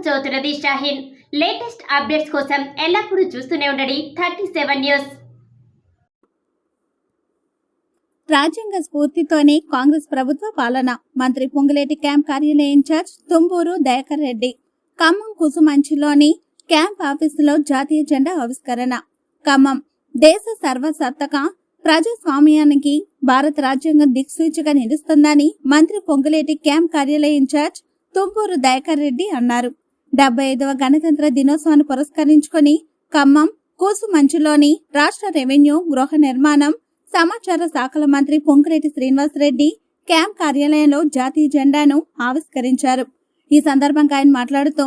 చదువుతున్నది Shaheen. Latest updates కోసం ఎల్లప్పుడూ చూస్తూనే ఉండండి 37 న్యూస్. రాజ్యాంగ స్ఫూర్తితోనే కాంగ్రెస్ ప్రభుత్వ పాలన. మంత్రి పొంగులేటి క్యాంప్ కార్యాలయ ఇన్ఛార్జ్ తుంబూరు దయాకర్ రెడ్డి. ఖమ్మం కుసుమంచిలోని క్యాంప్ ఆఫీసులో జాతీయ జెండా ఆవిష్కరణ. ఖమ్మం దేశ సర్వసత్తక ప్రజాస్వామ్యానికి భారత రాజ్యాంగం దిక్సూచిగా నిలుస్తుందని మంత్రి పొంగులేటి క్యాంప్ కార్యాలయ ఇన్ఛార్జ్ తుంబూరు దయాకర్ రెడ్డి అన్నారు. 75వ గణతంత్ర దినోత్సవాన్ని పురస్కరించుకుని ఖమ్మం కూసుమంచిలోని రాష్ట్ర రెవెన్యూ, గృహ నిర్మాణం, సమాచార శాఖల మంత్రి పొంగులేటి శ్రీనివాసరెడ్డి క్యాంప్ కార్యాలయంలో జాతీయ జెండాను ఆవిష్కరించారు. ఈ సందర్భంగా ఆయన మాట్లాడుతూ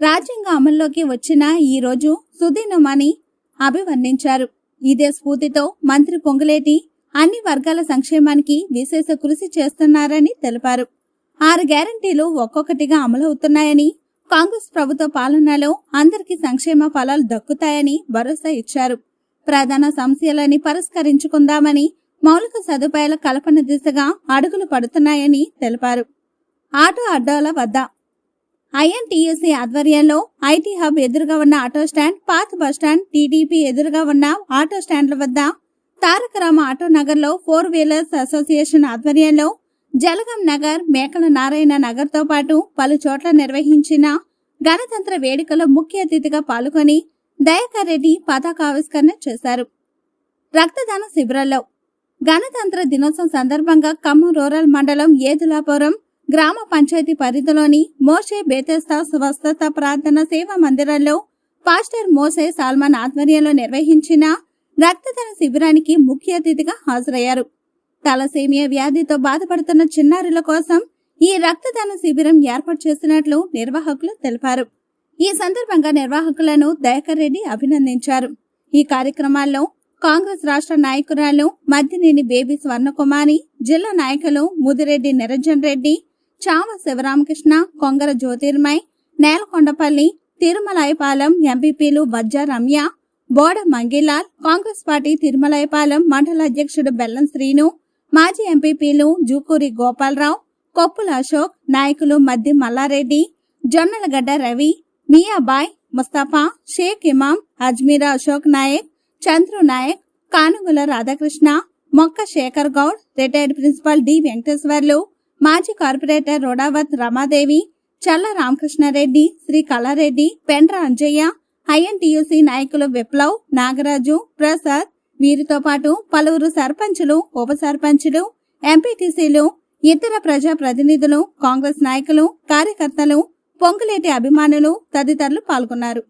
రాజ్యాంగం అమల్లోకి వచ్చిన ఈ రోజు సుదినమని అభివర్ణించారు. ఇదే స్ఫూర్తితో మంత్రి పొంగులేటి అన్ని వర్గాల సంక్షేమానికి విశేష కృషి చేస్తున్నారని తెలిపారు. 6 గ్యారంటీలు ఒక్కొక్కటిగా అమలవుతున్నాయని, కాంగ్రెస్ ప్రభుత్వ పాలనలో అందరికీ సంక్షేమ ఫలాలు దక్కుతాయని భరోసా ఇచ్చారు. ప్రధాన సమస్యలని పరిష్కరించుకుందామని, మౌలిక సదుపాయాల కల్పన దిశగా అడుగులు పడుతున్నాయని తెలిపారు. ఆటో అడ్డాల వద్ద ఐఎన్టీయూసీ ఆధ్వర్యంలో ఐటీ హబ్ ఎదురుగా ఉన్న ఆటో స్టాండ్, పాత బస్టాండ్, టీడీపీ ఎదురుగా ఉన్న ఆటో స్టాండ్ల వద్ద, తారకరామ ఆటో నగర్ లో 4 వీలర్స్ అసోసియేషన్ ఆధ్వర్యంలో జలగం నగర్, మేకల నారాయణ నగర్ తో పాటు పలు చోట్ల నిర్వహించిన గణతంత్ర వేడుకలో ముఖ్య అతిథిగా పాల్గొని దయాకర్ రెడ్డి పతాకావిష్కరణ చేశారు. రక్తదాన శిబిరాల్లో గణతంత్ర దినోత్సవం సందర్భంగా ఖమ్మం రూరల్ మండలం ఏదులాపురం గ్రామ పంచాయతీ పరిధిలోని మోషే బేతెస్తా స్వస్థత ప్రార్థన సేవా మందిరంలో పాస్టర్ మోసే సాల్మాన్ ఆధ్వర్యంలో నిర్వహించిన రక్తదాన శిబిరానికి ముఖ్య అతిథిగా హాజరయ్యారు. తలసేమియా వ్యాధితో బాధపడుతున్న చిన్నారుల కోసం ఈ రక్తదాన శిబిరం ఏర్పాటు చేసినట్లు నిర్వాహకులు తెలిపారు. ఈ సందర్భంగా నిర్వాహకులను దయాకర్ రెడ్డి అభినందించారు. ఈ కార్యక్రమాల్లో కాంగ్రెస్ రాష్ట్ర నాయకురాలు మద్దినేని బేబీ స్వర్ణకుమారి, జిల్లా నాయకులు ముదిరెడ్డి నిరంజన్ రెడ్డి, చామ శివరామకృష్ణ, కొంగర జ్యోతిర్మయ్, నేలకొండపల్లి, తిరుమలాయపాలెం ఎంపీపీలు వజ్జా రమ్య, బోడ మంగిలాల్, కాంగ్రెస్ పార్టీ తిరుమలాయపాలెం మండల అధ్యక్షుడు బెల్లం శ్రీను, మాజీ ఎంపీపీలు జూకూరి గోపాలరావు, కొప్పుల అశోక్, నాయకులు మద్ది మల్లారెడ్డి, జొన్నలగడ్డ రవి, మియాబాయ్, ముస్తఫా, షేక్ ఇమాం, Ajmeera Ashok Naik, Chandru Naik, Kanugula Radhakrishna, Mokka Sekhar Goud, retired principal D Venkateswarlu, మాజీ కార్పొరేటర్ రోడావత్ రమాదేవి, చల్ల రామకృష్ణారెడ్డి, శ్రీ కళారెడ్డి, పెండ్ర అంజయ్య, ఐఎన్టీయూసీ నాయకులు విప్లవ్, నాగరాజు, ప్రసాద్, వీరితో పాటు పలువురు సర్పంచులు, ఉప సర్పంచులు, ఎంపీటీసీలు, ఇతర ప్రజా ప్రతినిధులు, కాంగ్రెస్ నాయకులు, కార్యకర్తలు, పొంగులేటి అభిమానులు తదితరులు పాల్గొన్నారు.